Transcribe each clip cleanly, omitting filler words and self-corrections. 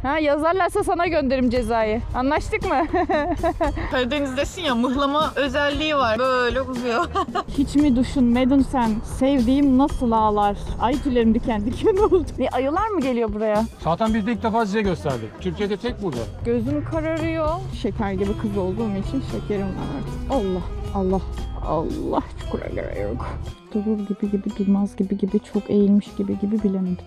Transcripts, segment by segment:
Ha, yazarlarsa sana gönderirim cezayı. Anlaştık mı? Karadeniz'desin ya, mıhlama özelliği var. Böyle uzuyor. Hiç mi düşünmedin sen? Sevdiğim nasıl ağlar? Ay tüylerim diken diken oldu. Ne, ayılar mı geliyor buraya? Zaten biz de ilk defa size gösterdik. Türkiye'de tek burada. Gözüm kararıyor. Şeker gibi kız olduğum için şekerim var artık. Allah, Allah, Allah, çukura göre yok. Durur gibi durmaz gibi çok eğilmiş gibi bilemedim.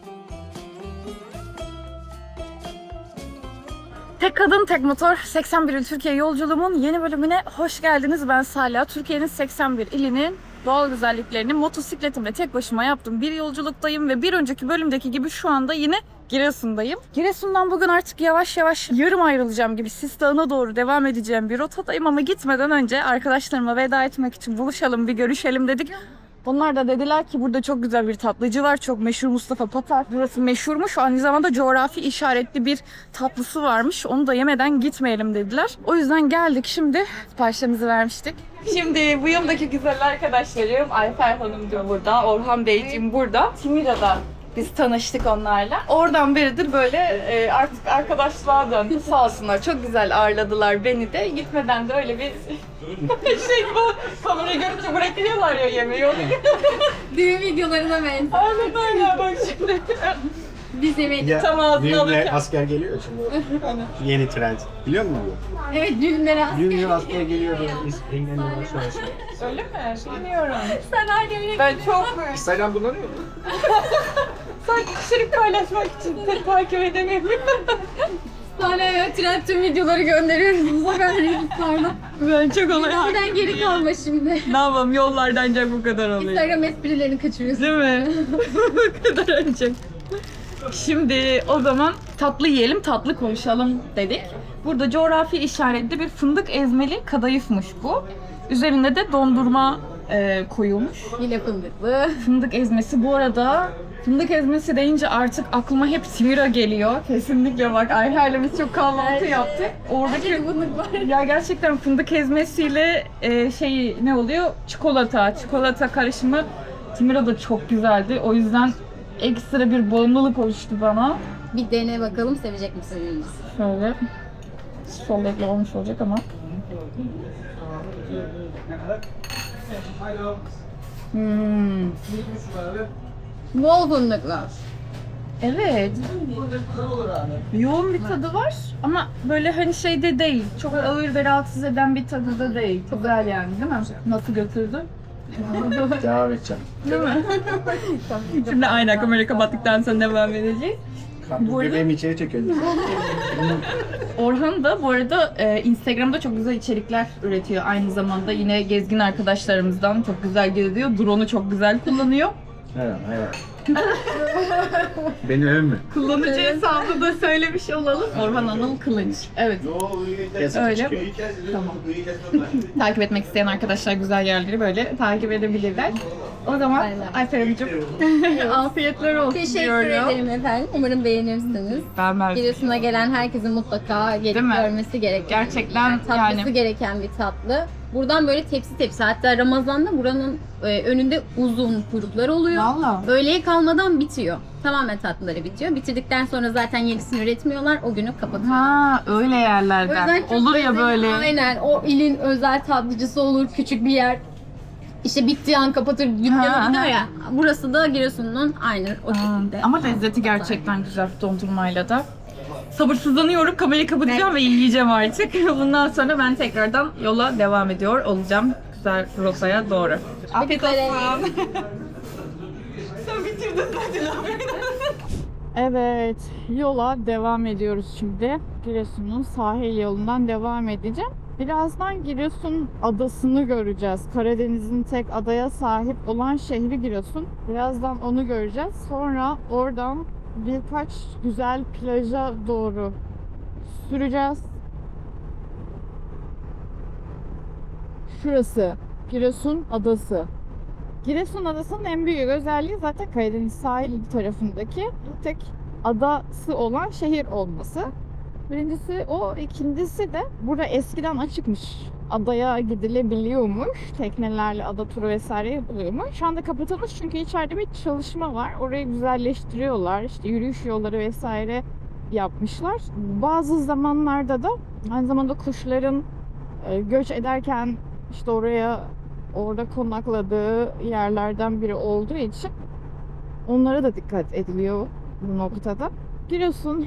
Tek kadın tek motor 81 il Türkiye yolculuğumun yeni bölümüne hoş geldiniz. Ben Salih. Türkiye'nin 81 ilinin doğal güzelliklerini motosikletimle tek başıma yaptığım bir yolculuktayım ve bir önceki bölümdeki gibi şu anda yine Giresun'dayım. Giresun'dan bugün artık yavaş yavaş yarım ayrılacağım gibi Sis Dağı'na doğru devam edeceğim bir rotadayım ama gitmeden önce arkadaşlarıma veda etmek için buluşalım, bir görüşelim dedik. Onlar da dediler ki burada çok güzel bir tatlıcı var. Çok meşhur Mustafa Patar. Burası meşhurmuş. Aynı zamanda coğrafi işaretli bir tatlısı varmış. Onu da yemeden gitmeyelim dediler. O yüzden geldik şimdi. Siparişlerimizi vermiştik. Şimdi bu yanımdaki güzel arkadaşlarım Ayfer Hanımcığım burada, Orhan Beyciğim burada. Timira'da biz tanıştık onlarla. Oradan beridir böyle artık arkadaşlığa döndü. Sağ olsunlar. Çok güzel ağırladılar beni de. Gitmeden de öyle bir şey bu. Kamerayı görünce bırakıyorlar ya yemeği. Düğün videolarına benziyor. Aynen öyle bak şimdi. Biz yemeği. Ya, Tam ağzına düğünde alırken. asker geliyor şimdi. Yeni trend. Biliyor musun bu? Evet, düğünlere Düğünde asker geliyor. Biz engelleniyoruz sonrasında. Öyle mi? Bilmiyorum. sen her yemeğe Ben çok Instagram kullanıyor musun? sanki kişilik paylaşmak için seni takip edemiyorum. hala trend tüm videoları gönderiyoruz. Bu sefer pardon. Ben çok olay Neden geri kalma şimdi? Ne yapalım, yollardan ancak bu kadar oluyor. Instagram esprilerini kaçırıyorsun. Değil mi? Bu kadar ancak. Şimdi o zaman tatlı yiyelim, tatlı konuşalım dedik. Burada coğrafi işaretli bir fındık ezmeli kadayıfmış bu. Üzerinde de dondurma koyulmuş. Yine fındıklı. Fındık ezmesi bu arada. Fındık ezmesi deyince artık aklıma hep Timira geliyor. Kesinlikle bak, Ayfer'le biz çok kahvaltı yaptık. Oradaki Fındık var. ya gerçekten fındık ezmesiyle şey ne oluyor? Çikolata karışımı Timira da çok güzeldi. O yüzden ekstra bir bağımlılık oluştu bana. Bir dene bakalım, sevecek misin? Şöyle sol ekle olmuş olacak ama. Bol fındıklı. Evet. Yoğun bir tadı var ama böyle hani şey de değil. Çok ağır ve rahatsız eden bir tadı da değil. Güzel yani, değil mi? Nasıl götürdü? Devam edeceğim. Değil mi? Şimdi aynı kamerayı kapattıktan sonra devam edeceğiz. Bu bebeğimi içeri çekiyoruz. Orhan da bu arada Instagram'da çok güzel içerikler üretiyor. Aynı zamanda yine gezgin arkadaşlarımızdan çok güzel geziyor. Drone'u çok güzel kullanıyor. Evet. Beni övme. Kullanıcı hesabı da söylemiş olalım. Orhan Anıl Kılınç. Evet. Öyle. Tamam. Takip etmek isteyen arkadaşlar güzel yerleri böyle takip edebilirler. O zaman Aynen. Ayfer Hanımcığım afiyetler olsun Teşekkür diyorum. ederim efendim. Umarım beğenirsiniz. Ben Giresun'a gelen herkesin mutlaka gelip Değil mi? görmesi gereken. Gerçekten tatlısı yani. gereken bir tatlı. Buradan böyle tepsi tepsi, hatta Ramazan'da buranın önünde uzun kuyruklar oluyor. Valla. Öğleye kalmadan bitiyor. Tamamen tatlıları bitiyor. Bitirdikten sonra zaten yenisini üretmiyorlar. O günü kapatıyor. Ha, öyle O yerlerden. yüzden çok Olur ya özel, böyle. Aynen. O ilin özel tatlıcısı olur. Küçük bir yer. İşte bittiği an kapatır, dükkanı Ha, gidiyor ha. ya. Burası da Giresun'un aynı o şekilde. Ama lezzeti gerçekten güzel dondurmayla da. Sabırsızlanıyorum. Kamerayı kapatacağım ve yiyeceğim artık. Bundan sonra ben tekrardan yola devam ediyor olacağım. Güzel rotaya doğru. Afiyet üzere. olsun. Sen bitirdin zaten. Evet, yola devam ediyoruz şimdi. Giresun'un sahil yolundan devam edeceğim. Birazdan Giresun adasını göreceğiz. Karadeniz'in tek adaya sahip olan şehri Giresun. Birazdan onu göreceğiz. Sonra oradan birkaç güzel plaja doğru süreceğiz. Şurası Giresun Adası. Giresun Adası'nın en büyük özelliği zaten Karadeniz sahil tarafındaki tek adası olan şehir olması. Birincisi o, ikincisi de burada eskiden açıkmış. Adaya gidilebiliyormuş. Teknelerle ada turu vesaire yapılıyormuş. Şu anda kapatılmış çünkü içeride bir çalışma var. Orayı güzelleştiriyorlar. İşte yürüyüş yolları vesaire yapmışlar. Bazı zamanlarda da aynı zamanda kuşların göç ederken işte orada konakladığı yerlerden biri olduğu için onlara da dikkat ediliyor bu noktada. Giresun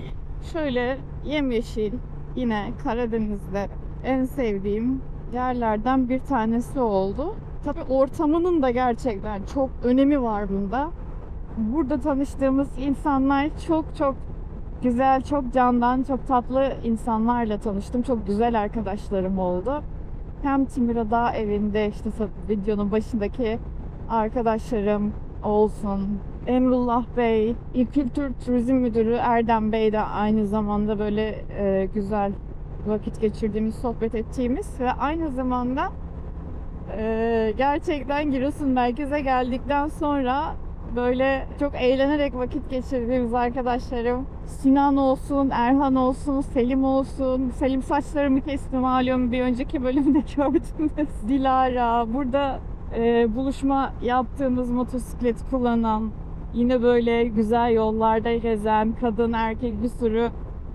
şöyle yemyeşil, yine Karadeniz'de en sevdiğim yerlerden bir tanesi oldu. Tabii ortamının da gerçekten çok önemi var bunda. Burada tanıştığımız insanlar çok güzel, çok candan, çok tatlı insanlarla tanıştım. Çok güzel arkadaşlarım oldu. Hem Timira Dağ evinde işte videonun başındaki arkadaşlarım olsun. Emrullah Bey, İl Kültür Turizm Müdürü Erdem Bey de aynı zamanda böyle güzel vakit geçirdiğimiz, sohbet ettiğimiz ve aynı zamanda gerçekten Giresun merkeze geldikten sonra böyle çok eğlenerek vakit geçirdiğimiz arkadaşlarım Sinan olsun, Erhan olsun, Selim olsun. Selim saçlarımı kesti malum, bir önceki bölümde gördünüz. Dilara, burada buluşma yaptığımız motosiklet kullanan, yine böyle güzel yollarda gezen kadın erkek bir sürü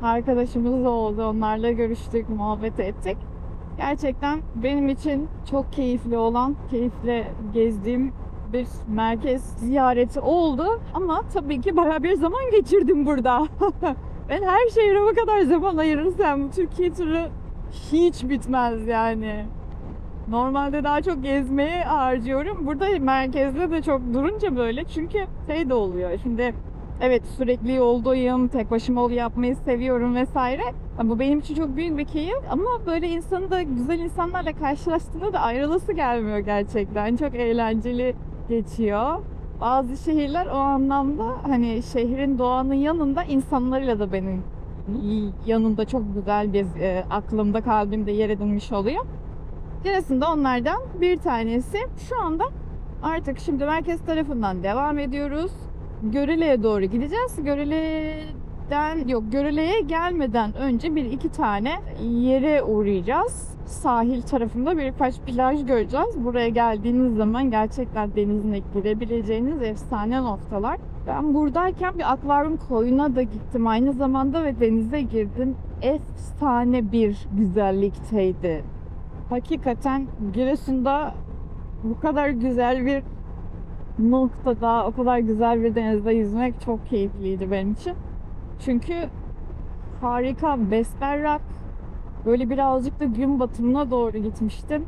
arkadaşımız oldu. Onlarla görüştük, muhabbet ettik. Gerçekten benim için çok keyifli olan, keyifle gezdiğim bir merkez ziyareti oldu. Ama tabii ki bayağı bir zaman geçirdim burada. Ben her şehre bu kadar zaman ayırırsam bu Türkiye turu hiç bitmez yani. Normalde daha çok gezmeye harcıyorum. Burada merkezde de çok durunca böyle, çünkü şey de oluyor. Şimdi evet, sürekli yoldayım, tek başıma yol yapmayı seviyorum vesaire. Bu benim için çok büyük bir keyif, ama böyle insanı da güzel insanlarla karşılaştığında da ayrılası gelmiyor gerçekten. Çok eğlenceli geçiyor. Bazı şehirler o anlamda hani şehrin, doğanın yanında insanlarıyla da benim yanında çok güzel bir aklımda, kalbimde yer edinmiş oluyor. Giresun'da onlardan bir tanesi. Şu anda artık şimdi merkez tarafından devam ediyoruz. Görele'ye doğru gideceğiz. Görele'ye gelmeden önce bir iki tane yere uğrayacağız. Sahil tarafında birkaç plaj göreceğiz. Buraya geldiğiniz zaman gerçekten denizine girebileceğiniz efsane noktalar. Ben buradayken bir akvaryum koyuna da gittim aynı zamanda ve denize girdim. Efsane bir güzellikteydi. Hakikaten Giresun'da bu kadar güzel bir noktada, o kadar güzel bir denizde yüzmek çok keyifliydi benim için. Çünkü harika, besberrak, böyle birazcık da gün batımına doğru gitmiştim.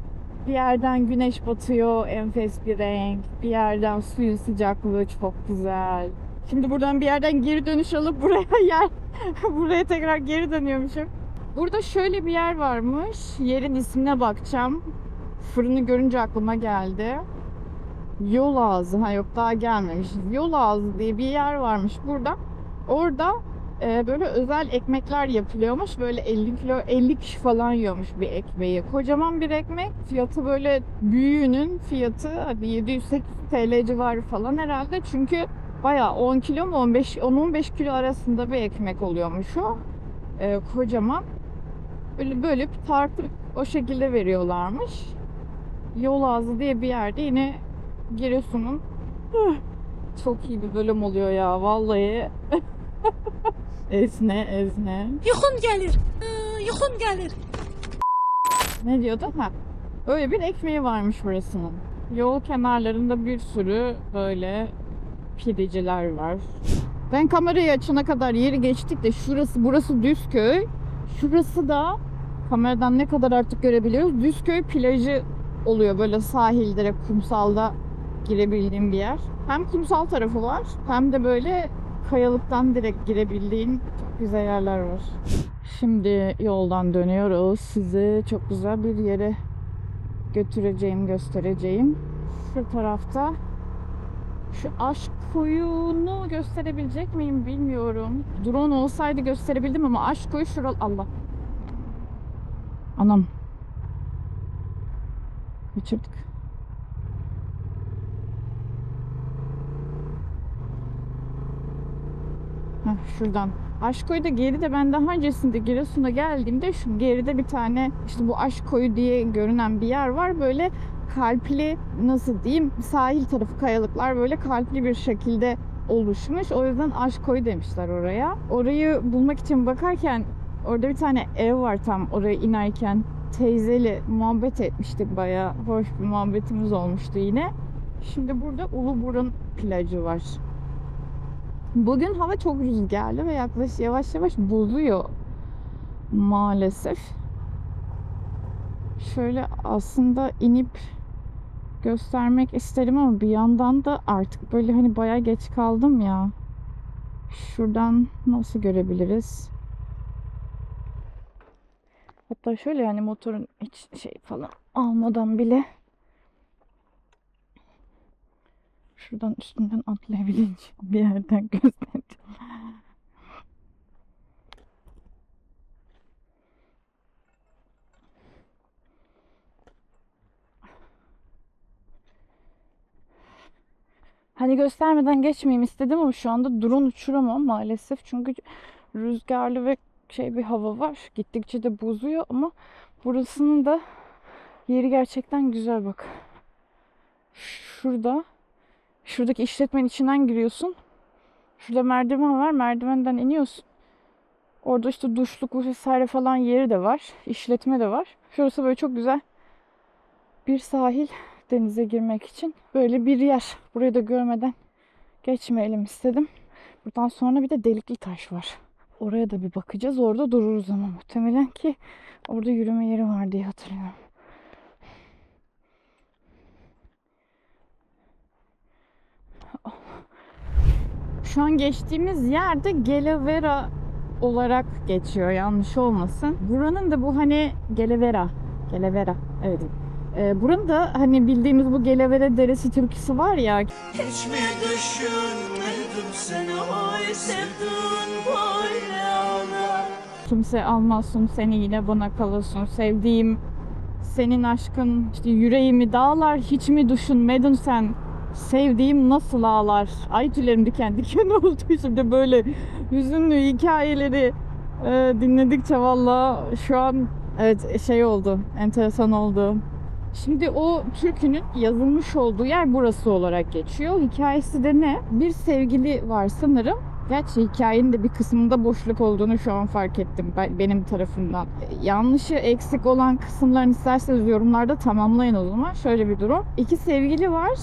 Bir yerden güneş batıyor, enfes bir renk. Bir yerden suyun sıcaklığı çok güzel. Şimdi buradan bir yerden geri dönüş alıp buraya tekrar geri dönüyormuşum. Burada şöyle bir yer varmış. Yerin ismine bakacağım. Fırını görünce aklıma geldi. Yol Ağzı. Yok, daha gelmemiş. Yol Ağzı diye bir yer varmış burada. Orada böyle özel ekmekler yapılıyormuş. Böyle 50 kişi falan yiyormuş bir ekmeği. Kocaman bir ekmek. Fiyatı böyle, büyüğünün fiyatı 700-800 TL civarı falan herhalde. Çünkü bayağı 10 kilo mu 10-15 kilo arasında bir ekmek oluyormuş o. Kocaman. Böyle bir tartıp o şekilde veriyorlarmış. Yol Ağzı diye bir yerde, yine Giresun'un çok iyi bir bölüm oluyor ya vallahi. Esne. Yuxun gelir. Yuxun gelir. Ne diyordu? Öyle bir ekmeği varmış burasının. Yol kenarlarında bir sürü böyle pideciler var. Ben kamerayı açana kadar yeri geçtik de burası Düzköy. Şurası da kameradan ne kadar artık görebiliyoruz. Düzköy plajı oluyor, böyle sahil, direkt kumsalda girebildiğim bir yer. Hem kumsal tarafı var hem de böyle kayalıktan direkt girebildiğin çok güzel yerler var. Şimdi yoldan dönüyoruz. Sizi çok güzel bir yere göstereceğim. Şu tarafta. Şu Aşk Koyu'nu gösterebilecek miyim bilmiyorum. Drone olsaydı gösterebildim ama Aşk Koyu şuralı. Allah. Anam. Kaçırdık. Şuradan. Aşk Koyu da geride. Ben daha öncesinde Giresun'a geldiğimde şu geride bir tane işte bu Aşk Koyu diye görünen bir yer var. Böyle kalpli, nasıl diyeyim, sahil tarafı kayalıklar böyle kalpli bir şekilde oluşmuş. O yüzden Aşkoy demişler oraya. Orayı bulmak için bakarken orada bir tane ev var tam oraya inerken. Teyzeyle muhabbet etmiştik, bayağı hoş bir muhabbetimiz olmuştu yine. Şimdi burada Uluburun plajı var. Bugün hava çok rüzgarlı ve yavaş yavaş bozuyor maalesef. Şöyle aslında inip göstermek isterim ama bir yandan da artık böyle hani bayağı geç kaldım ya. Şuradan nasıl görebiliriz? Hatta şöyle yani motorun hiç şey falan almadan bile şuradan üstünden atlayabileceğim bir yerden göstereceğim. Hani göstermeden geçmeyeyim istedim ama şu anda drone uçuramam maalesef. Çünkü rüzgarlı ve bir hava var. Gittikçe de bozuyor ama burasının da yeri gerçekten güzel bak. Şuradaki işletmenin içinden giriyorsun. Şurada merdiven var. Merdivenden iniyorsun. Orada işte duşluk vesaire falan yeri de var. İşletme de var. Şurası böyle çok güzel bir sahil, denize girmek için böyle bir yer. Burayı da görmeden geçmeyelim istedim. Buradan sonra bir de Delikli Taş var. Oraya da bir bakacağız. Orada dururuz ama muhtemelen ki orada yürüme yeri var diye hatırlıyorum. Şu an geçtiğimiz yerde Gelevera olarak geçiyor, yanlış olmasın. Buranın da bu hani Gelevera, evet. Buranın da hani bildiğimiz bu Gelevera Deresi türküsü var ya. Hiç mi düşünmedim seni oy sevdin böyle ana. Kimse almazsın seni yine bana kalasın sevdiğim. Senin aşkın işte yüreğimi dağlar, hiç mi düşünmedin sen? Sevdiğim nasıl ağlar? Ay tüylerim diken diken oldu şimdi böyle hüzünlü hikayeleri dinledikçe valla şu an evet oldu, enteresan oldu. Şimdi o türkünün yazılmış olduğu yer burası olarak geçiyor. Hikayesi de ne? Bir sevgili var sanırım. Gerçi hikayenin de bir kısmında boşluk olduğunu şu an fark ettim benim tarafımdan. Yanlışı eksik olan kısımlarını isterseniz yorumlarda tamamlayın o zaman. Şöyle bir durum. İki sevgili var.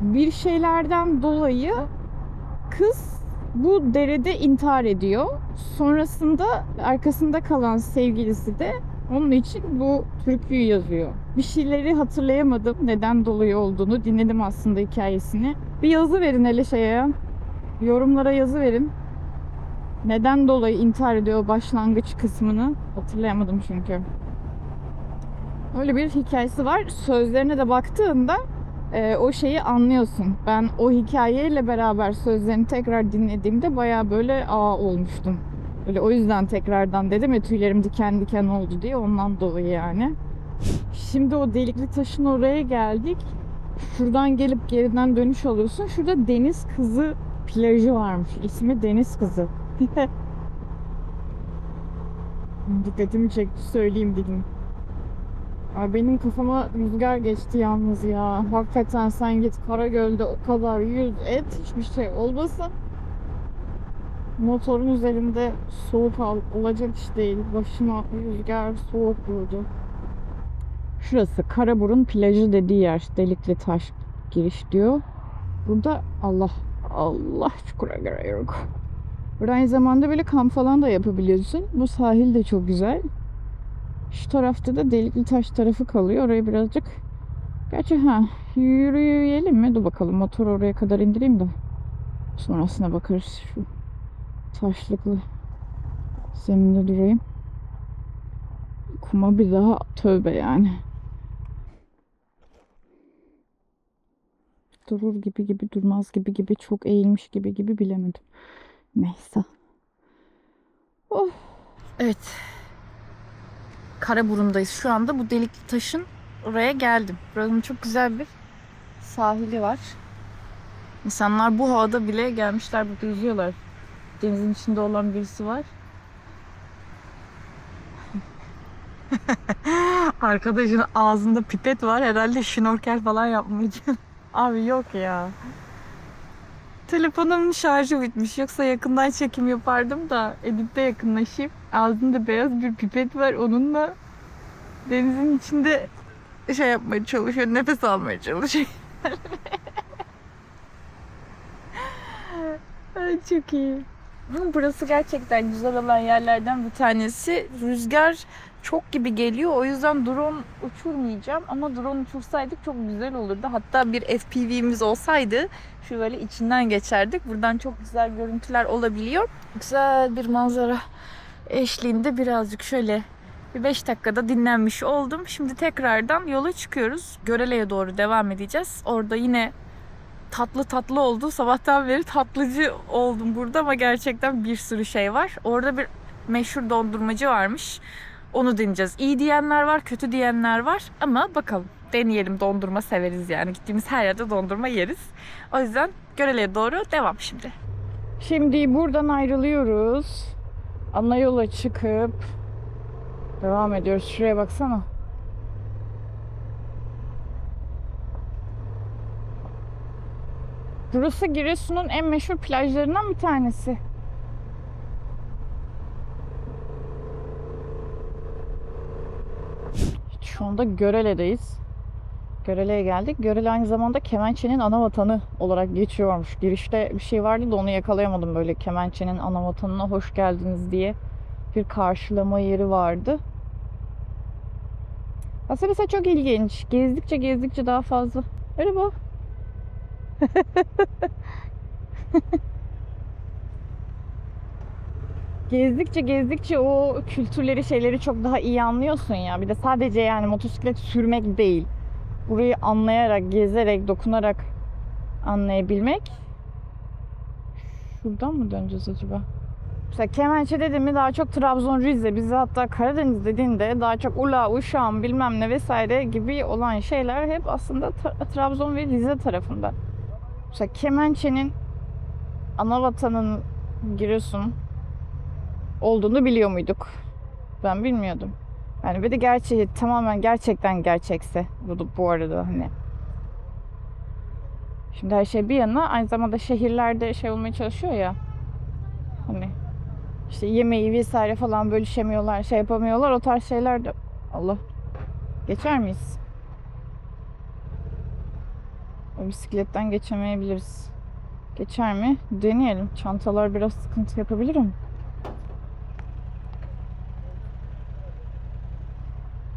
Bir şeylerden dolayı kız bu derede intihar ediyor. Sonrasında arkasında kalan sevgilisi de onun için bu türküyü yazıyor. Bir şeyleri hatırlayamadım. Neden dolayı olduğunu. Dinledim aslında hikayesini. Bir yazı verin hele yorumlara yazı verin. Neden dolayı intihar ediyor başlangıç kısmını? Hatırlayamadım çünkü. Öyle bir hikayesi var. Sözlerine de baktığında o şeyi anlıyorsun. Ben o hikayeyle beraber sözlerini tekrar dinlediğimde bayağı böyle olmuştum. Böyle o yüzden tekrardan dedim ya tüylerim diken diken oldu diye, ondan dolayı yani. Şimdi o Delikli Taş'ın oraya geldik. Şuradan gelip geriden dönüş alıyorsun. Şurada Deniz Kızı plajı varmış. İsmi Deniz Kızı. Dikkatimi çekti, söyleyeyim dedim. Abi benim kafama rüzgar geçti yalnız ya. Hakikaten sen git Karagöl'de o kadar yüz et, hiçbir şey olmasın. Motorun üzerinde soğuk olacak iş değil. Başıma rüzgar soğuk vurdu. Şurası Karaburun plajı dediği yer. Delikli Taş giriş diyor. Burada Allah çukura göre yok. Burada aynı zamanda böyle kamp falan da yapabiliyorsun. Bu sahil de çok güzel. Şu tarafta da Delikli Taş tarafı kalıyor. Oraya birazcık gerçi yürüyelim mi? Dur bakalım, motoru oraya kadar indireyim de sonrasına bakarız. Şu taşlıklı zeminde durayım. Kuma bir daha tövbe yani. Durur gibi durmaz gibi çok eğilmiş gibi bilemedim. Neyse. Oh. Evet. Karaburun'dayız şu anda. Bu Delikli Taş'ın oraya geldim. Buranın çok güzel bir sahili var. İnsanlar bu havada bile gelmişler burada yüzüyorlar. Denizin içinde olan birisi var. Arkadaşın ağzında pipet var. Herhalde şnorkel falan yapmayacak. Abi yok ya. Telefonumun şarjı bitmiş. Yoksa yakından çekim yapardım da editte yakınlaşayım. Ağzında beyaz bir pipet var. Onunla denizin içinde şey yapmaya çalışıyor. Nefes almaya çalışıyor. Ay, çok iyi. Burası gerçekten güzel olan yerlerden bir tanesi. Rüzgar çok gibi geliyor. O yüzden drone uçurmayacağım. Ama drone uçursaydık çok güzel olurdu. Hatta bir FPV'miz olsaydı şu böyle içinden geçerdik. Buradan çok güzel görüntüler olabiliyor. Güzel bir manzara eşliğinde birazcık şöyle bir 5 dakikada dinlenmiş oldum. Şimdi tekrardan yola çıkıyoruz. Görele'ye doğru devam edeceğiz. Orada yine tatlı oldu. Sabahtan beri tatlıcı oldum burada ama gerçekten bir sürü şey var. Orada bir meşhur dondurmacı varmış. Onu deneyeceğiz. İyi diyenler var, kötü diyenler var ama bakalım. Deneyelim, dondurma severiz yani. Gittiğimiz her yerde dondurma yeriz. O yüzden Görele'ye doğru devam şimdi. Şimdi buradan ayrılıyoruz. Ana yola çıkıp devam ediyoruz. Şuraya baksana. Burası Giresun'un en meşhur plajlarından bir tanesi. Şu anda Görele'deyiz. Görele'ye geldik. Görele aynı zamanda Kemençe'nin ana vatanı olarak geçiyormuş. Girişte bir şey vardı da onu yakalayamadım, böyle Kemençe'nin ana vatanına hoş geldiniz diye bir karşılama yeri vardı. Aslında mesela çok ilginç. Gezdikçe daha fazla. Merhaba. Gezdikçe o kültürleri, şeyleri çok daha iyi anlıyorsun ya. Bir de sadece yani motosiklet sürmek değil. Burayı anlayarak, gezerek, dokunarak anlayabilmek. Şuradan mı döneceğiz acaba? Mesela Kemençe dedim mi daha çok Trabzon, Rize, bize hatta Karadeniz dediğinde daha çok Ula, Uşam bilmem ne vesaire gibi olan şeyler hep aslında Trabzon ve Rize tarafında. Mesela Kemençe'nin ana vatanın Giresun olduğunu biliyor muyduk? Ben bilmiyordum. Yani bir de tamamen gerçekten gerçekse bu arada hani. Şimdi her şey bir yana, aynı zamanda şehirlerde şey olmaya çalışıyor ya. Hani işte yemeği vesaire falan bölüşemiyorlar, şey yapamıyorlar. O tarz şeyler de... Allah. Geçer miyiz? O bisikletten geçemeyebiliriz. Geçer mi? Deneyelim. Çantalar biraz sıkıntı yapabilir mi?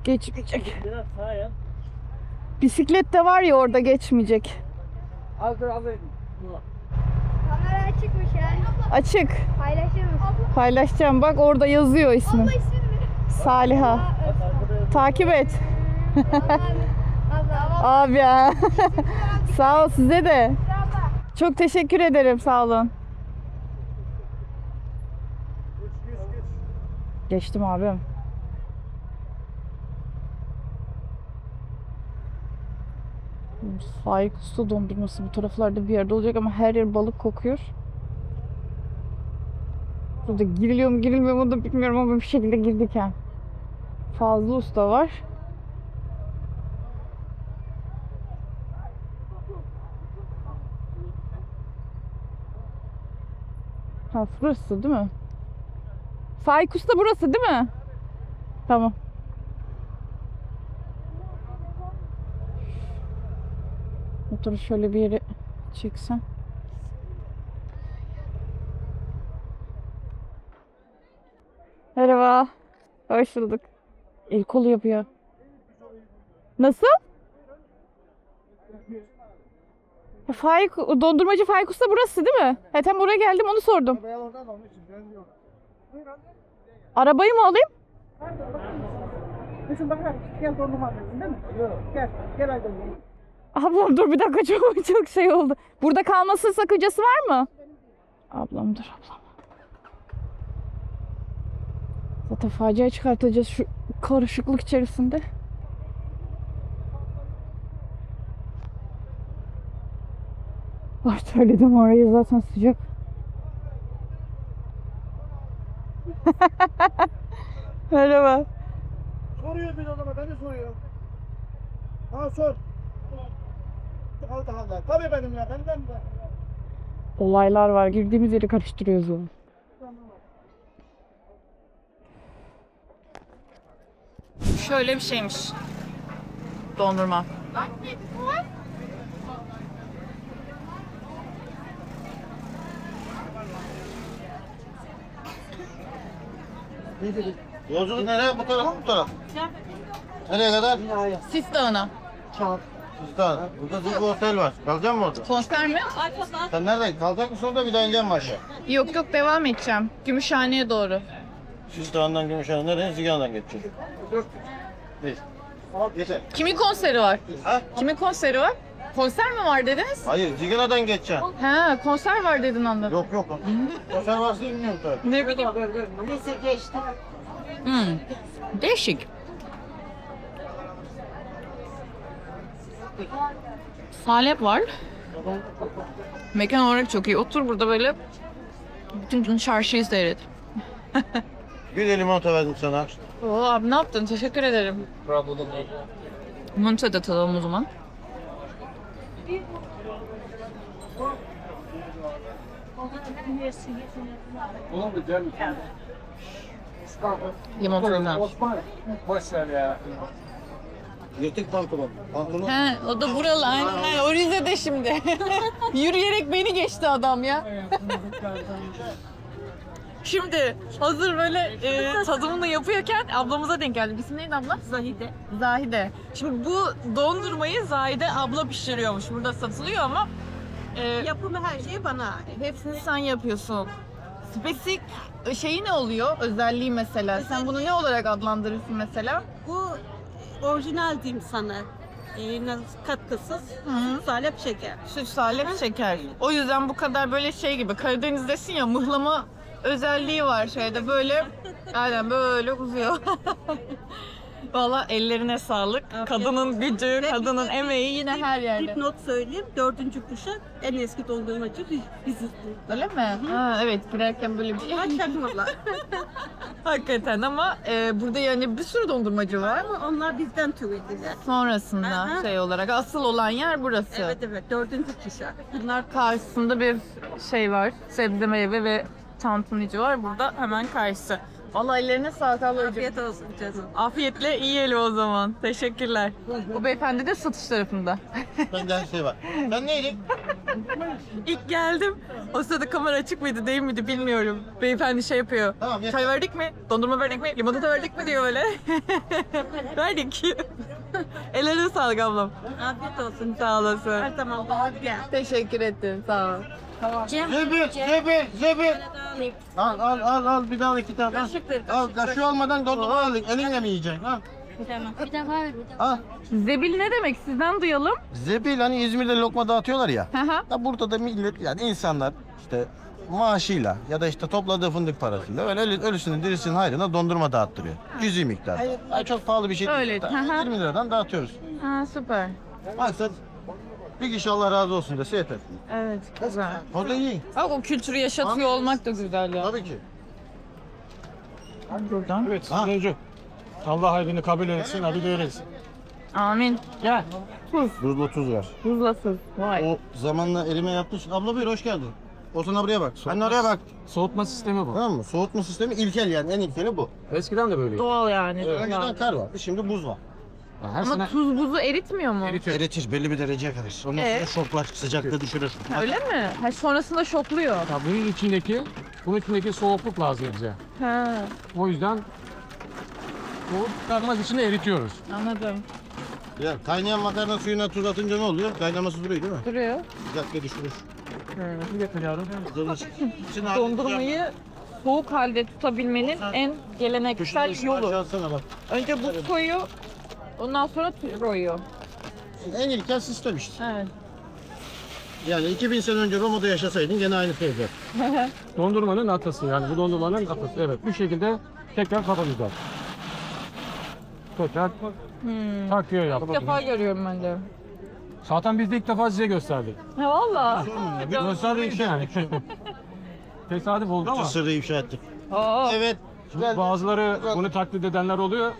Geçmeyecek. Biraz sağa yap. Bisiklet de var ya orada, geçmeyecek. Al. Kamera açıkmış yani. Açık. Paylaşır mısın? Paylaşacağım. Bak orada yazıyor ismi. Allah ismini ver. Saliha. Takip et. Allah. Abi ya. Sağ ol, size de. Çok teşekkür ederim. Sağ olun. Geçtim abim. Faik Usta dondurması bu taraflarda bir yerde olacak ama her yer balık kokuyor. Burada giriliyor mu girilmiyor mu da bilmiyorum ama bir şekilde girdik yani. Fazlı Usta var. Ha, burası değil mi? Faik Usta burası değil mi? Tamam. Motoru şöyle bir yere çeksem. Merhaba. Hoş bulduk. El kolu yapıyor. Nasıl? Dondurmacı Faik Usta burası değil mi? Tam oraya geldim, onu sordum. Arabayı mı alayım? Gel dondurma alıyorsun değil mi? Yok. Gel hadi. Ablam dur bir dakika, çok şey oldu. Burada kalması sakıncası var mı? Ablam dur ablam. Zaten facia çıkartacağız şu karışıklık içerisinde. Söyledim orayı, zaten sıcak. Merhaba. Soruyor bir adama, beni soruyor. Ha sor. Allah Allah. Tabii benim ya, benden de. olaylar var. Girdiğimiz yeri karıştırıyoruz onu. Şöyle bir şeymiş. Dondurma. Yolculuk nereye? Bu taraf mı bu taraf? Nereye kadar? Sis Dağı'na. Sistan. Burada bir otel var. Kalacak mı orada? Konser mi? Sen nerede? Kalacak mısın orada bir daha ineceğim mi aşağı? Yok yok, devam edeceğim. Gümüşhane'ye doğru. Sistan'dan Gümüşhane nereye? Zigan'dan geçeceğiz. Neyse. Yeter. Kimin konseri var? Ha? Kimin konseri var? Konser mi var dediniz? Hayır, Zigan'dan geçeceksin. He, konser var dedin anladım. Yok yok. Konser varsa bilmiyorum tabii. Ne bileyim. Değişik. Salep var. Mekan olarak çok iyi. Otur burada böyle bütün gün çarşıyı seyret. Bir de limonata verdim sana. Oo abi, ne yaptın? Teşekkür ederim. Limonata da tadalım o zaman. Limonata güzel. Boş ver ya. Yırtık pantolon. Pantolon. He, o da buralı aynen. He, o Rize'de şimdi. Yürüyerek beni geçti adam ya. Şimdi hazır böyle tadımını yapıyorken ablamıza denk geldim. İsim neydi abla? Zahide. Zahide. Şimdi bu dondurmayı Zahide abla pişiriyormuş. Burada satılıyor ama Yapımı her şey bana ait. hepsini sen yapıyorsun. Spesifik şeyi ne oluyor? Özelliği mesela. Sen bunu ne olarak adlandırırsın mesela? Bu orijinal diyeyim sana. Katkısız, süt, salep, şeker. Süt, salep, şeker. O yüzden bu kadar böyle şey gibi, Karadeniz'desin ya, mıhlama özelliği var şeyde, böyle aynen böyle uzuyor. Valla ellerine sağlık. Kadının gücü, kadının emeği yine her yerde. Dipnot söyleyeyim, 4. kuşak en eski dondurmacı biziz. Öyle mi? Ha, evet, girerken böyle bir şey. Çakmalar. Hakikaten ama burada yani bir sürü dondurmacı var. Ama onlar bizden türediler. Sonrasında Aha. şey olarak asıl olan yer burası. Evet evet, 4. kuşak. Bunlar karşısında bir şey var. Sebze meyve ve tantunici var. Burada hemen karşısı. Vallahi ellerine sağlık ablacığım. Afiyet olsun canım. Afiyetle yiyelim o zaman. Teşekkürler. Bu beyefendi de satış tarafında. Bende her şey var. Sen neydin? İlk geldim. O sırada kamera açık mıydı değil miydi bilmiyorum. Beyefendi şey yapıyor. Tamam, yeter. Çay verdik mi? Dondurma verdik mi? Limonata verdik mi diyor böyle. Verdik. Ellerine sağlık ablam. Afiyet olsun. Sağ olasın. Her zaman bahar gel. Teşekkür ettim. Sağ ol. Zebil. Al bir daha 2 tane. Al kaşığı olmadan dondurma al. Elinle mi yiyeceksin? Al. Bir defa ver. Al. Zebil ne demek? Sizden duyalım. Zebil hani İzmir'de lokma dağıtıyorlar ya. Hı hı. Da burada da millet yani insanlar işte maaşıyla ya da işte topladığı fındık parasıyla öyle ölüsünün dirisinin hayrına dondurma dağıttırıyor. Cüzi miktar. Yani çok pahalı bir şey değil. Öyle, hı hı. 20 liradan dağıtıyoruz. Ha, süper. Maksat bir kişi Allah razı olsun dese yeter. Evet, güzel. O da iyi. Bak, o kültürü yaşatıyor olmak da güzel ya. Tabii ki. Buradan. Evet, Süleycu. Allah hayrını kabul etsin, hadi görürüz. Amin. Gel. Tuzlu tuz var. Tuzlasız. Vay. O zamanla elime yapmış. Abla buyur hoş geldin. O sana buraya bak. Sen oraya bak. Soğutma sistemi bu. Tamam mı? Soğutma sistemi ilkel yani en ilkeli bu. Eskiden de böyleydi. Doğal yani. Önceden kar vardı. Şimdi buz var. Her Ama sene tuz buzu eritmiyor mu? eritiyor. Eritir belli bir dereceye kadar. Ondan sonra şoklar sıcaklığı düşürür. Öyle mi? Ha, sonrasında şokluyor. Ya bunun içindeki soğukluk lazım bize. Ha, O yüzden bu çıkarmak için eritiyoruz. anladım. Ya kaynayan makarna suyuna tuz atınca ne oluyor? Kaynaması duruyor değil mi? Duruyor. Sıcaklığı düşürür. Bir getiriyorum. Dondurmayı soğuk halde tutabilmenin en geleneksel yolu. Bak. Önce buz koyuyor, ondan sonra tuz koyuyor. En ilkel sistem işte. Evet. Yani 2000 sene önce Roma'da yaşasaydın gene aynı şey olacak. Dondurmanın atası yani bu dondurmanın atası. Evet bu şekilde tekrar kapatacağız. Tekrar takviye İlk yaptık. defa görüyorum ben de. Zaten biz de ilk defa size gösterdik. Ha, valla. Bir gösterdik yani. Tesadüf oldu ama Sırrı ifşa ettik. Aa, Evet. bazıları bunu taklit edenler oluyor.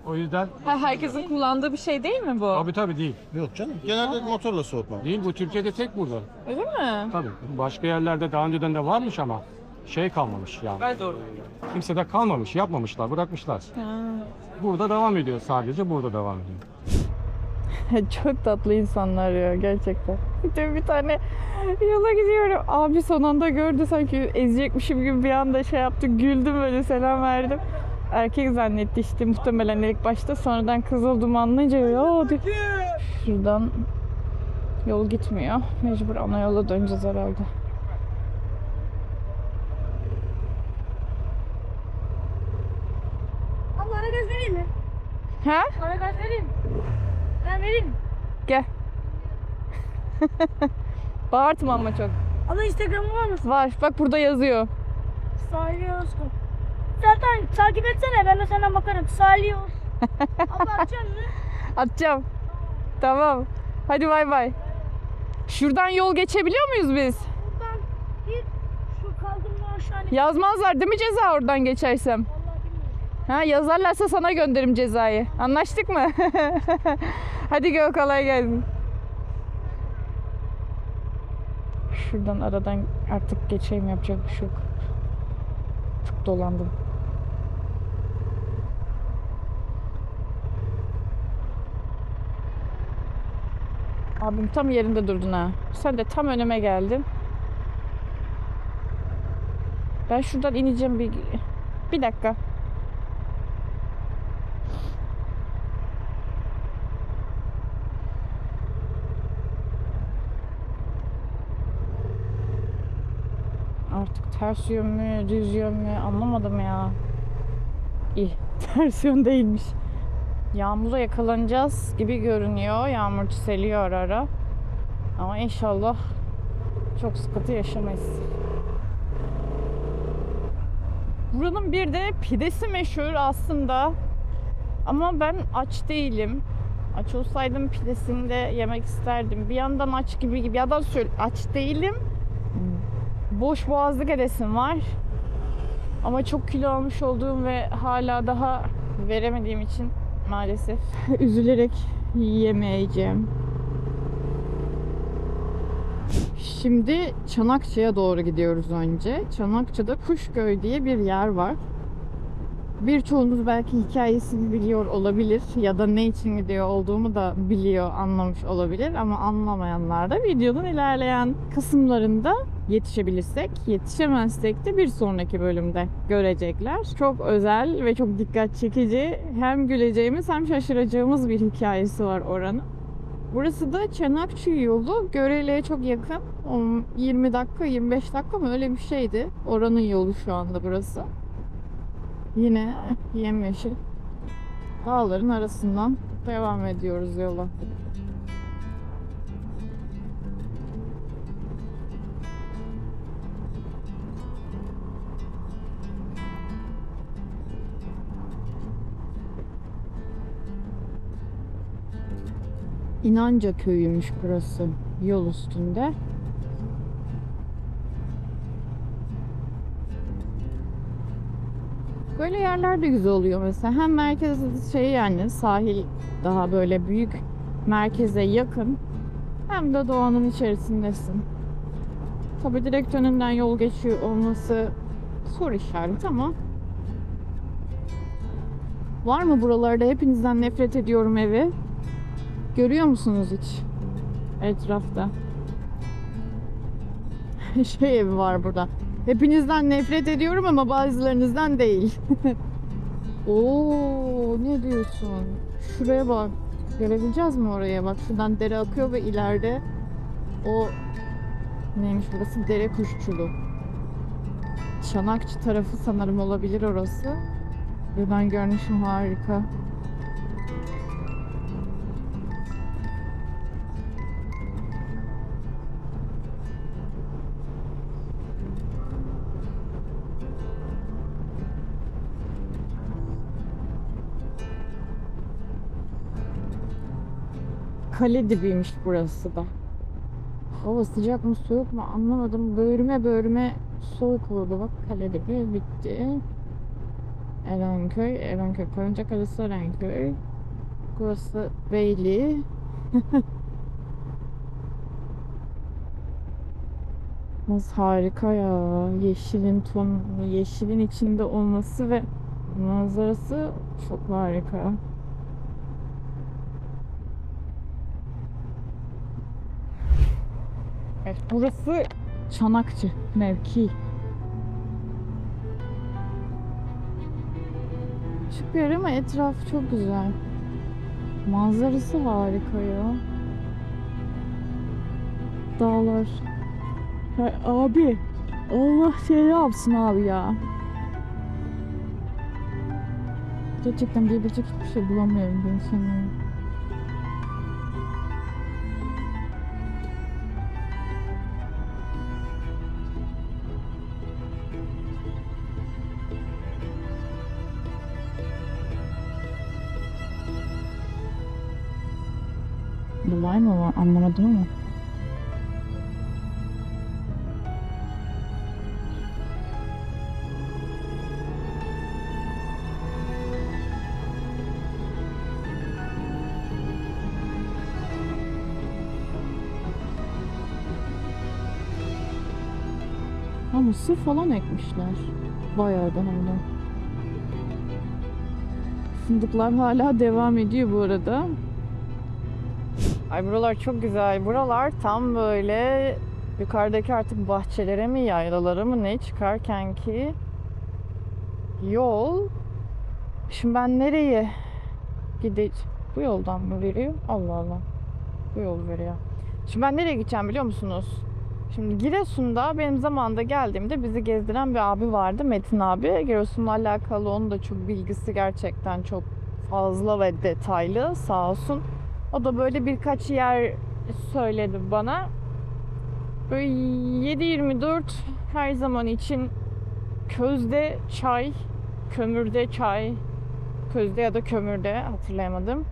O yüzden Herkesin kullandığı bir şey değil mi bu? tabii değil. Yok canım. Genelde motorla soğutma. Değil, bu Türkiye'de tek burada. Öyle mi? Tabii. Başka yerlerde daha önceden de varmış ama şey kalmamış yani. Doğru. Kimse de kalmamış, yapmamışlar, bırakmışlar. Burada devam ediyor sadece, burada devam ediyor. Çok tatlı insanlar ya gerçekten. Bir tane yola gidiyorum. Abi son anda gördü, sanki ezecekmişim gibi bir anda şey yaptı. Güldüm, böyle selam verdim. Erkek zannetti işte muhtemelen ilk başta. Sonradan kız olduğumu anlayınca ya dedi. Şuradan yol gitmiyor. Mecbur ana yola döneceğiz herhalde. Abla ara gaz vereyim mi? Ha? Ara gaz vereyim mi? Ben vereyim mi? Gel. Bağırtma ama çok. Abla Instagram'ı var mı? Var. Bak burada yazıyor. Salih Özkan. Zaten takip etsene, ben de senden bakarım. Salih Özkan. Abla açacaksın mı? Atacağım. Tamam. Hadi bay bay. Şuradan yol geçebiliyor muyuz biz? Buradan git. Şu kaldırımdan aşağı in. Yazmazlar değil mi ceza oradan geçersem? Vallahi bilmiyorum. Ha, yazarlarsa sana gönderirim cezayı. Anlaştık mı? Hadi gel, kolay gelsin. Şuradan aradan artık geçeyim, yapacak bir şey yok. Çok dolandım. Abim tam yerinde durdun ha. Sen de tam önüme geldin. Ben şuradan ineceğim bir dakika. Artık ters yön mü, düz yön mü anlamadım ya. İyi, ters yön değilmiş. Yağmura yakalanacağız gibi görünüyor. Yağmur çiseliyor ara ara. Ama inşallah çok sıkıntı yaşamayız. Buranın bir de pidesi meşhur aslında. Ama ben aç değilim. Aç olsaydım pidesini de yemek isterdim. Bir yandan aç gibi bir yandan aç değilim. Boş boğazlık edesim var. Ama çok kilo almış olduğum ve hala daha veremediğim için maalesef üzülerek yiyemeyeceğim. Şimdi Çanakçı'ya doğru gidiyoruz önce. Çanakçı'da Kuşköy diye bir yer var. Birçoğunuz belki hikayesini biliyor olabilir ya da ne için gidiyor olduğumu da biliyor, anlamış olabilir ama anlamayanlar da videonun ilerleyen kısımlarında yetişebilirsek, yetişemezsek de bir sonraki bölümde görecekler. Çok özel ve çok dikkat çekici, hem güleceğimiz hem şaşıracağımız bir hikayesi var oranın. Burası da Çanakçı yolu. Görele'ye çok yakın. 20 dakika, 25 dakika mı öyle bir şeydi. Oranın yolu şu anda burası. Yine yemyeşil dağların arasından devam ediyoruz yola. İnanca köyüymüş burası, yol üstünde. Böyle yerler de güzel oluyor mesela. Hem merkez yani sahil daha böyle büyük, merkeze yakın, hem de doğanın içerisindesin. Tabii direkt önünden yol geçiyor olması soru işareti ama var mı buralarda hepinizden nefret ediyorum evi? Görüyor musunuz hiç etrafta? Evi var burada. Hepinizden nefret ediyorum ama bazılarınızdan değil. Oo, ne diyorsun? Şuraya bak. Görebileceğiz mi oraya? Bak şuradan dere akıyor ve ileride o neymiş burası? Dere Kuşçulu. Çanakçı tarafı sanırım olabilir orası. Buradan görünüşüm harika. Kale dibiymiş burası da. Hava sıcak mı soğuk mu anlamadım. Böğrüme soğuk oldu. Bak kale dibi bitti. Erenköy, Karıncakalesi Erenköy. Burası Beyli. Nasıl harika ya. Yeşilin içinde olması ve manzarası çok harika. Evet, burası Çanakçı mevki. Küçük bir yer ama etrafı çok güzel. Manzarası harika ya. Dağlar. Ya abi, Allah şey yapsın abi ya. Gerçekten diyebilecek hiçbir şey bulamıyorum ben sanırım. Bulay mı var? Anlamadım ama. Ha, mısır falan ekmişler. Bayağı da hem de. Fındıklar hala devam ediyor bu arada. Ay buralar çok güzel. Buralar tam böyle yukarıdaki artık bahçelere mi, yaylalara mı ne çıkarken ki yol. Şimdi ben nereye gideceğim? Bu yoldan mı veriyor? Allah Allah. Bu yol veriyor. Şimdi ben nereye gideceğim biliyor musunuz? Şimdi Giresun'da benim zamanında geldiğimde bizi gezdiren bir abi vardı. Metin abi. Giresun'la alakalı onun da çok bilgisi gerçekten çok fazla ve detaylı. Sağ olsun. O da böyle birkaç yer söyledi bana. Böyle 7/24 her zaman için közde çay, kömürde çay, közde ya da kömürde hatırlayamadım.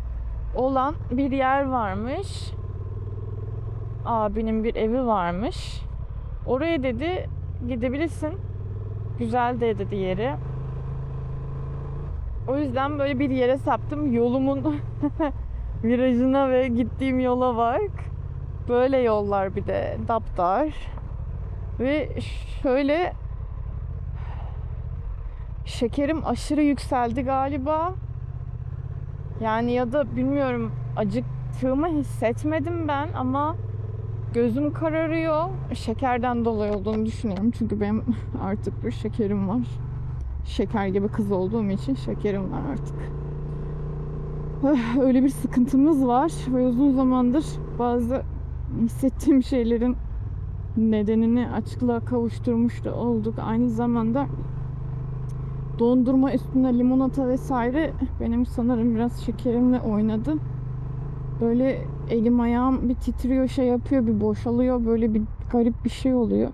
Olan bir yer varmış. Abinin bir evi varmış. Oraya dedi gidebilirsin. Güzel de dedi yeri. O yüzden böyle bir yere saptım. Yolumun virajına ve gittiğim yola bak. Böyle yollar bir de daptar. Ve şöyle şekerim aşırı yükseldi galiba. Yani ya da bilmiyorum acıktığımı hissetmedim ben ama gözüm kararıyor. Şekerden dolayı olduğunu düşünüyorum. Çünkü benim artık bir şekerim var. Şeker gibi kız olduğum için şekerim var artık. Öyle bir sıkıntımız var ve uzun zamandır bazı hissettiğim şeylerin nedenini açıklığa kavuşturmuş da olduk. Aynı zamanda dondurma üstüne limonata vesaire benim sanırım biraz şekerimle oynadı. Böyle elim ayağım bir titriyor, şey yapıyor, bir boşalıyor, böyle bir garip bir şey oluyor.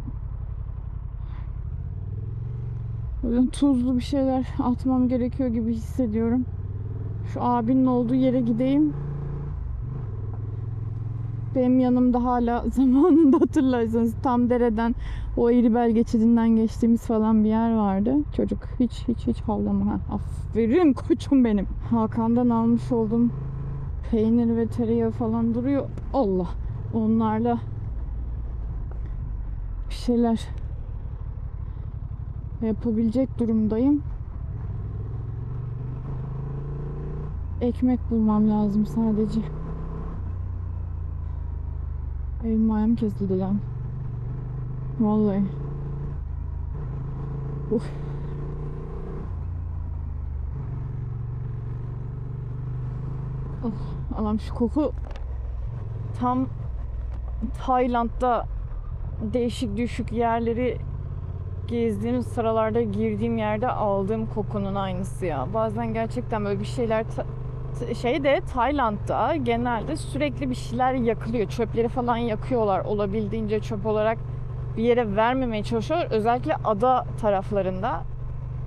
Böyle tuzlu bir şeyler atmam gerekiyor gibi hissediyorum. Şu abinin olduğu yere gideyim. Benim yanımda hala zamanında hatırlarsanız tam dereden o Eğribel geçidinden geçtiğimiz falan bir yer vardı. Çocuk hiç havlama. Ha. Aferin koçum benim. Hakan'dan almış olduğum peynir ve tereyağı falan duruyor. Allah. Onlarla bir şeyler yapabilecek durumdayım. Ekmek bulmam lazım sadece. Elim ayağım kesildi lan. Vallahi. Uf. Of. Allah'ım şu koku tam Tayland'da değişik düşük yerleri gezdiğim sıralarda girdiğim yerde aldığım kokunun aynısı ya. Bazen gerçekten böyle bir şeyler Tayland'da genelde sürekli bir şeyler yakılıyor. Çöpleri falan yakıyorlar. Olabildiğince çöp olarak bir yere vermemeye çalışıyorlar. Özellikle ada taraflarında.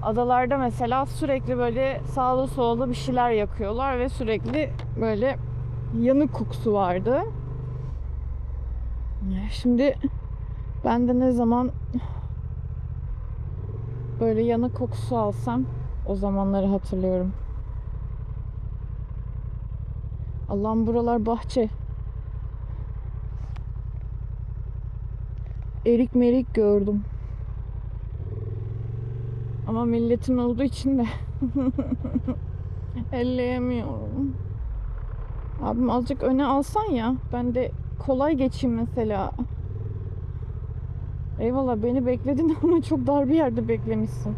Adalarda mesela sürekli böyle sağda solda bir şeyler yakıyorlar ve sürekli böyle yanık kokusu vardı. Şimdi ben de ne zaman böyle yanık kokusu alsam O zamanları hatırlıyorum. Allah'ım, buralar bahçe. Erik merik gördüm. Ama milletin olduğu için de elleyemiyorum. Abim azıcık öne alsan ya. Ben de kolay geçeyim mesela. Eyvallah, beni bekledin ama çok dar bir yerde beklemişsin.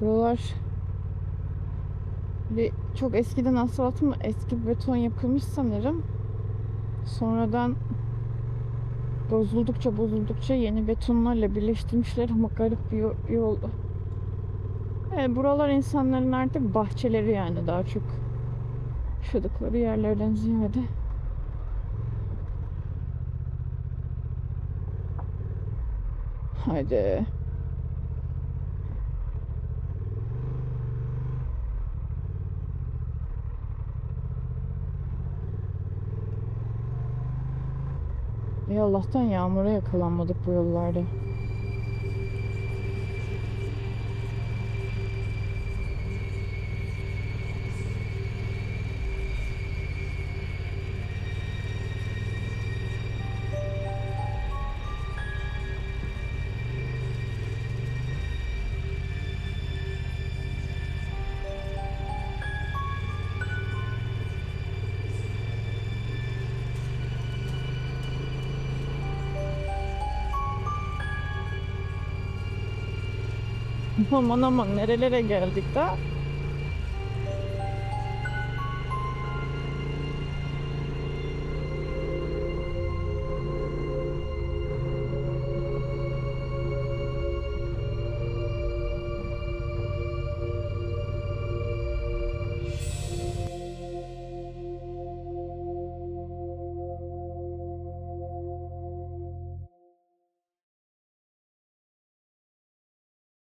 Buralar çok eskiden asfalt mı, eski beton yapılmış sanırım. Sonradan bozuldukça yeni betonlarla birleştirmişler ama garip bir yoldu. Evet, buralar insanların artık bahçeleri, yani daha çok yaşadıkları yerlerden ziyade. Haydi. Allah'tan yağmura yakalanmadık bu yollarda. Aman aman, nerelere geldik daha?